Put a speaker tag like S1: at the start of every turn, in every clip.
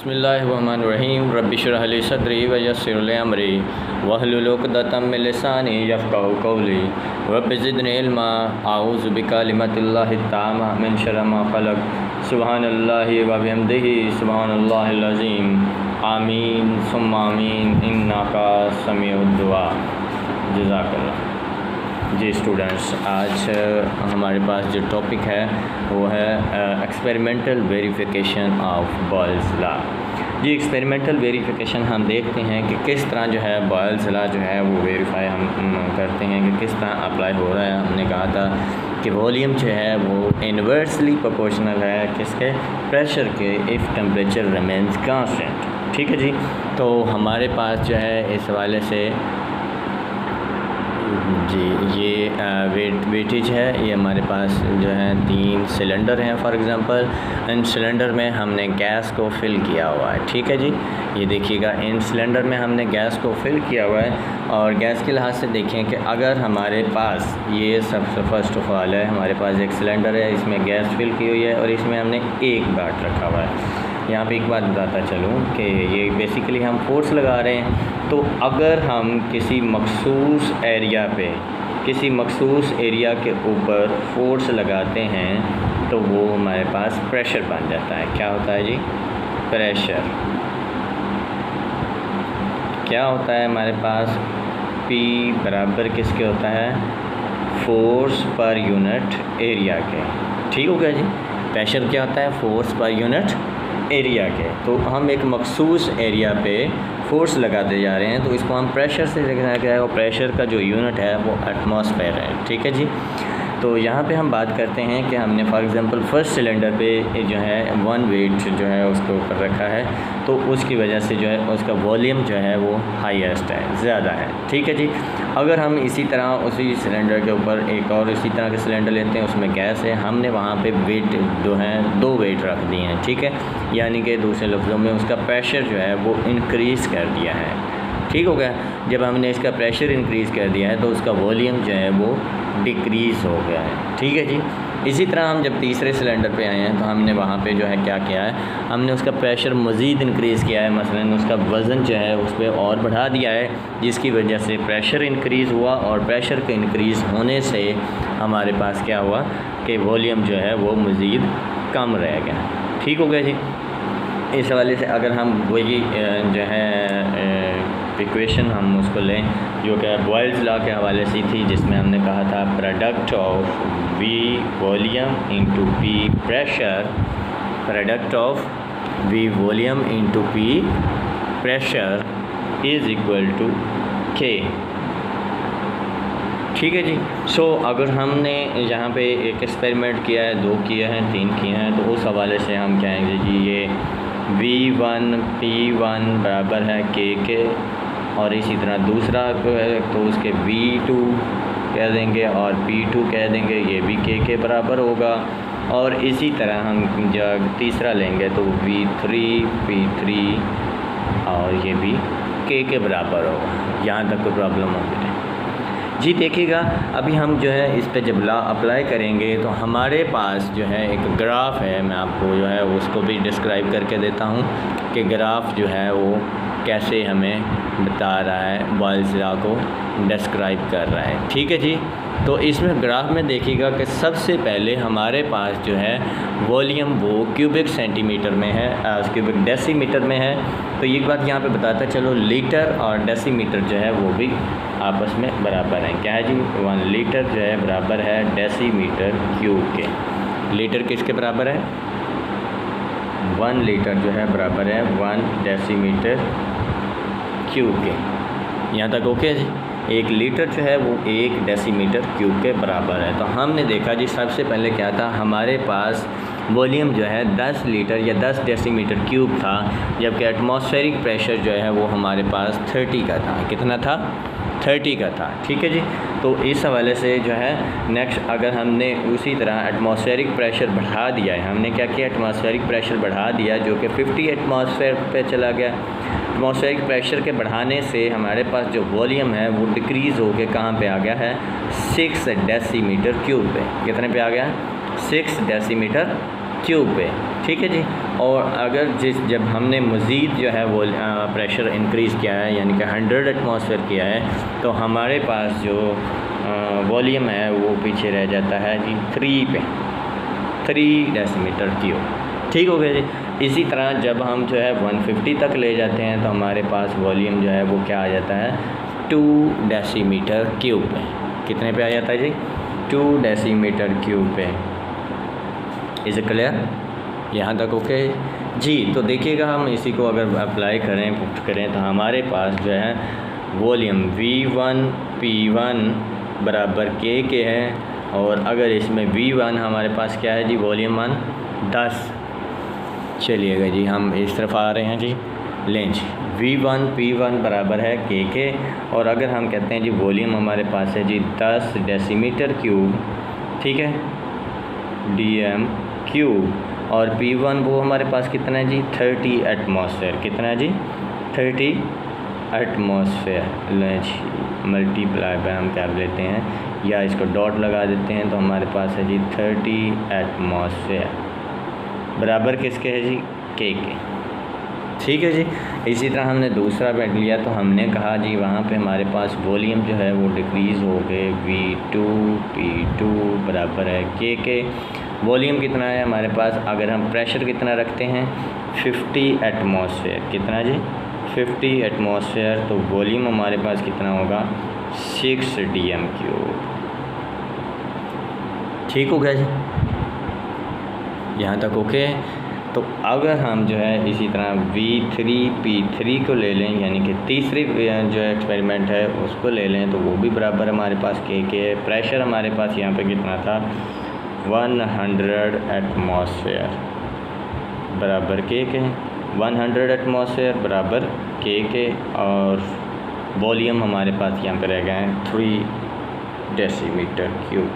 S1: बिस्मिल्लाहिर्रहमानिर्रहीम रब्बिश्रह ली सदरी वयस्सिर ली अमरी वहलुल उक़दतम मिन लिसानी यफ़क़हू क़ौली रब्बि ज़िदनी इल्मा अऊज़ु बिकलिमातिल्लाहि ताम्मा मिन शर्रि मा ख़लक़ सुब्हानल्लाहि व बिहम्दिही सुब्हानल्लाहिल अज़ीम आमीन सुम्मा आमीन इन्नका समीउद दुआ। जज़ाकल्लाह। जी स्टूडेंट्स, आज हमारे पास जो टॉपिक है वो है experimental verification of Boyle's law. जी एक्सपेरिमेंटल वेरिफिकेशन हम देखते हैं कि किस तरह जो है बॉयल्स लॉ जो है वो वेरीफाई हम करते हैं कि किस तरह अप्लाई हो रहा है। हमने कहा था कि वॉल्यूम जो है वो इन्वर्सली प्रोपोर्शनल है किसके, प्रेशर के, इफ़ टेम्परेचर रिमेंस कांस्टेंट। ठीक है जी। तो हमारे पास जो है इस हवाले से जी ये वेटेज है। ये हमारे पास जो है 3 सिलेंडर हैं फॉर एग्ज़ाम्पल। इन सिलेंडर में हमने गैस को फिल किया हुआ है। ठीक है जी। ये देखिएगा, इन सिलेंडर में हमने गैस को फिल किया हुआ है और गैस के लिहाज से देखें कि अगर हमारे पास ये सबसे फर्स्ट ऑफ ऑल है, हमारे पास एक सिलेंडर है, इसमें गैस फिल की हुई है और इसमें हमने एक बाट रखा हुआ है। यहाँ पे एक बात बताता चलूँ कि ये बेसिकली हम फोर्स लगा रहे हैं। तो अगर हम किसी मखसूस एरिया पे, किसी मखसूस एरिया के ऊपर फोर्स लगाते हैं तो वो हमारे पास प्रेशर बन जाता है। क्या होता है जी? प्रेशर। क्या होता है हमारे पास? P बराबर किसके होता है? फोर्स पर यूनिट एरिया के। ठीक हो गया जी। प्रेशर क्या होता है? फोर्स पर यूनिट एरिया के। तो हम एक मखसूस एरिया पे फोर्स लगाते जा रहे हैं तो इसको हम प्रेशर से देखना क्या है, और प्रेशर का जो यूनिट है वो एटमॉस्फेयर है। ठीक है जी। तो यहाँ पे हम बात करते हैं कि हमने फॉर एग्ज़ाम्पल फर्स्ट सिलेंडर पे जो है 1 वेट जो है उसके ऊपर रखा है, तो उसकी वजह से जो है उसका वॉल्यूम जो है वो हाईएस्ट है, ज़्यादा है। ठीक है जी। अगर हम इसी तरह उसी सिलेंडर के ऊपर एक और इसी तरह के सिलेंडर लेते हैं, उसमें गैस है, हमने वहाँ पे वेट जो है 2 वेट रख दिए हैं। ठीक है। यानी कि दूसरे लफ्ज़ों में उसका प्रेशर जो है वो इंक्रीज़ कर दिया है। ठीक हो गया। जब हमने इसका प्रेशर इंक्रीज़ कर दिया है तो उसका वॉल्यूम जो है वो डिक्रीज़ हो गया है। ठीक है जी। इसी तरह हम जब तीसरे सिलेंडर पे आए हैं तो हमने वहाँ पे जो है क्या किया है, हमने उसका प्रेशर मज़ीद इंक्रीज़ किया है। मसलन उसका वज़न जो है उस पर और बढ़ा दिया है, जिसकी वजह से प्रेशर इंक्रीज़ हुआ और प्रेशर के इंक्रीज़ होने से हमारे पास क्या हुआ कि वॉल्यूम जो है वो मज़ीद कम रह गया। ठीक हो गया जी। इस हवाले से अगर हम वही जो है इक्वेशन हम उसको लें जो कि बॉयल्स लॉ के हवाले से थी, जिसमें हमने कहा था product of V volume into P pressure, product of V volume into P pressure is equal to K। ठीक है जी। सो अगर हमने यहाँ पे एक एक्सपेरिमेंट किया है, 2 किए हैं, 3 किए हैं, तो उस हवाले से हम कहेंगे जी ये V1 P1 बराबर है K के, और इसी तरह दूसरा है तो उसके V2 कह देंगे और P2 कह देंगे, ये भी K के बराबर होगा। और इसी तरह हम जब तीसरा लेंगे तो V3 P3 और ये भी K के बराबर होगा। यहाँ तक कोई प्रॉब्लम होगी जी। देखिएगा, अभी हम जो है इस पे जब लॉ अप्लाई करेंगे तो हमारे पास जो है एक ग्राफ है, मैं आपको जो है उसको भी डिस्क्राइब करके देता हूँ कि ग्राफ जो है वो कैसे हमें बता रहा है, बॉयल्स लॉ को डिस्क्राइब कर रहा है। ठीक है जी। तो इसमें ग्राफ में देखिएगा कि सबसे पहले हमारे पास जो है वॉल्यूम वो क्यूबिक सेंटीमीटर में है, क्यूबिक डेसीमीटर में है। तो एक बात यहाँ पे बताता चलो, लीटर और डेसीमीटर जो है वो भी आपस में बराबर हैं। क्या है जी? 1 लीटर जो है बराबर है डेसीमीटर क्यूब के। लीटर किसके बराबर है? 1 लीटर जो है बराबर है 1 डेसीमीटर क्यूब के। यहाँ तक ओके जी। 1 लीटर जो है वो 1 डेसीमीटर क्यूब के बराबर है। तो हमने देखा जी सबसे पहले क्या था, हमारे पास वॉल्यूम जो है 10 लीटर या 10 डेसीमीटर क्यूब था, जबकि एटमॉस्फेरिक प्रेशर जो है वो हमारे पास 30 का था। कितना था? 30 का था। ठीक है जी। तो इस हवाले से जो है नेक्स्ट अगर हमने उसी तरह एटमॉस्फेरिक प्रेशर बढ़ा दिया है, हमने क्या किया, एटमॉस्फेरिक प्रेशर बढ़ा दिया जो कि 50 एटमॉस्फेयर पे चला गया। एटमॉस्फेरिक प्रेशर के बढ़ाने से हमारे पास जो वॉल्यूम है वो डिक्रीज़ होकर कहाँ पे आ गया है? 6 डेसीमीटर क्यूब पे। कितने पे आ गया? 6 डेसीमीटर क्यूब पे, ठीक है जी। और अगर जब हमने मज़ीद जो है वो प्रेशर इंक्रीज़ किया है यानी कि 100 एटमॉस्फेयर किया है तो हमारे पास जो वॉल्यूम है वो पीछे रह जाता है जी 3 पे, 3 डेसीमीटर क्यूब, ठीक हो गया जी। इसी तरह जब हम जो है 150 तक ले जाते हैं तो हमारे पास वॉल्यूम जो है वो क्या आ जाता है 2 डेसीमीटर क्यूब पे। कितने पे आ जाता है जी 2 डेसीमीटर क्यूब पे। इज़ इट क्लियर यहाँ तक ओके जी। तो देखिएगा हम इसी को अगर अप्लाई करें पुट करें तो हमारे पास जो है वॉल्यूम V1 P1 बराबर के है। और अगर इसमें V1 हमारे पास क्या है जी वॉल्यूम 1 10। चलिएगा जी हम इस तरफ आ रहे हैं जी, लें जी V1 P1 बराबर है के। और अगर हम कहते हैं जी वॉल्यूम हमारे पास है जी 10 डेसीमीटर क्यूब, ठीक है dm क्यूब। और P1 वो हमारे पास कितना है जी 30 एटमॉस्फेयर। कितना है जी 30 एटमॉस्फेयर। लें जी मल्टीप्लाई बाय हम क्या लेते हैं या इसको डॉट लगा देते हैं तो हमारे पास है जी 30 एटमॉस्फेयर बराबर किसके है जी के, ठीक है जी। इसी तरह हमने दूसरा बेड लिया तो हमने कहा जी वहाँ पे हमारे पास वॉल्यूम जो है वो डिक्रीज़ हो गए V2 P2 बराबर है के। वॉल्यूम कितना है हमारे पास, अगर हम प्रेशर कितना रखते हैं 50 एटमॉस्फेयर। कितना जी 50 एटमॉस्फेयर। तो वॉल्यूम हमारे पास कितना होगा 6 dm क्यूब, ठीक हो गया जी यहाँ तक ओके। तो अगर हम जो है इसी तरह V3 P3 को ले लें यानी कि तीसरी जो एक्सपेरिमेंट है उसको ले लें तो वो भी बराबर हमारे पास के है। प्रेशर हमारे पास यहाँ पे कितना था 100 एटमॉस्फेयर बराबर के 100 एटमॉस्फेयर बराबर के। और वॉल्यूम हमारे पास यहाँ पे रह गए हैं 3 डेसीमीटर क्यूब,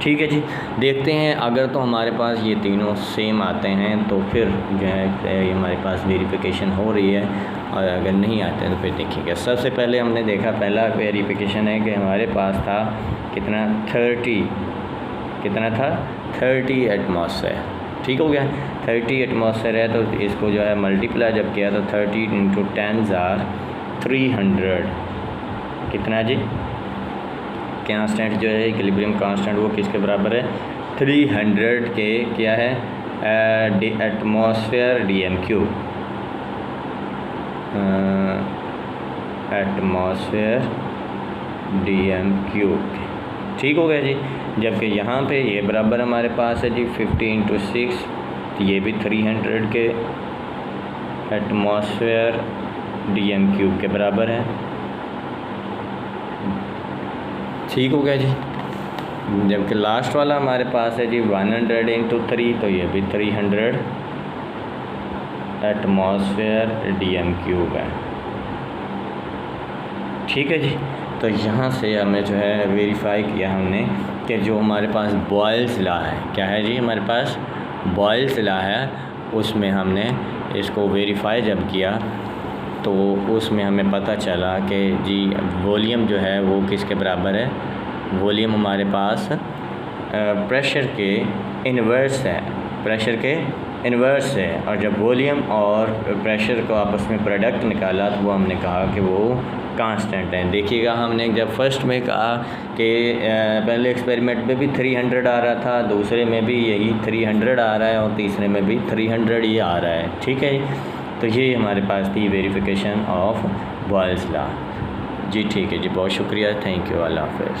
S1: ठीक है जी। देखते हैं अगर तो हमारे पास ये तीनों सेम आते हैं तो फिर जो है ये हमारे पास वेरिफिकेशन हो रही है। और अगर नहीं आते हैं तो फिर देखिएगा। सबसे पहले हमने देखा पहला वेरिफिकेशन है कि हमारे पास था कितना 30, कितना था 30 एटमॉस्फेयर, ठीक हो गया 30 एटमॉस्फेयर है। तो इसको जो है मल्टीप्लाई जब किया तो 30 × 10 = 300। कितना जी कांस्टेंट जो है इक्विलिब्रियम कांस्टेंट वो किसके बराबर है 300 के क्या है atmosphere dm cube, atmosphere dm cube, ठीक हो गया जी। जबकि यहाँ पे ये बराबर हमारे पास है जी 50 × 6 तो ये भी 300 के एटमॉस्फेयर dm क्यूब के बराबर है, ठीक हो गया जी। जबकि लास्ट वाला हमारे पास है जी 100 × 3 तो ये भी 300 एटमॉस्फेयर dm क्यूब है, ठीक है जी। तो यहाँ से हमें जो है वेरीफाई किया हमने कि जो हमारे पास बॉयल्स लॉ है, क्या है जी हमारे पास बॉयल्स लॉ है, उसमें हमने इसको वेरीफाई जब किया तो उसमें हमें पता चला कि जी वॉल्यूम जो है वो किसके बराबर है, वॉल्यूम हमारे पास प्रेशर के इन्वर्स है, प्रेशर के इन्वर्स है। और जब वॉल्यूम और प्रेशर को आपस में प्रोडक्ट निकाला तो वो हमने कहा कि वो कांस्टेंट है। देखिएगा हमने जब फर्स्ट में कहा कि पहले एक्सपेरिमेंट में भी 300 आ रहा था, दूसरे में भी यही 300 आ रहा है और तीसरे में भी 300 ही आ रहा है, ठीक है। तो ये हमारे पास थी वेरिफिकेशन ऑफ बॉयल्स लॉ जी, ठीक है जी। बहुत शुक्रिया, थैंक यू, अल्लाह हाफ़िज़।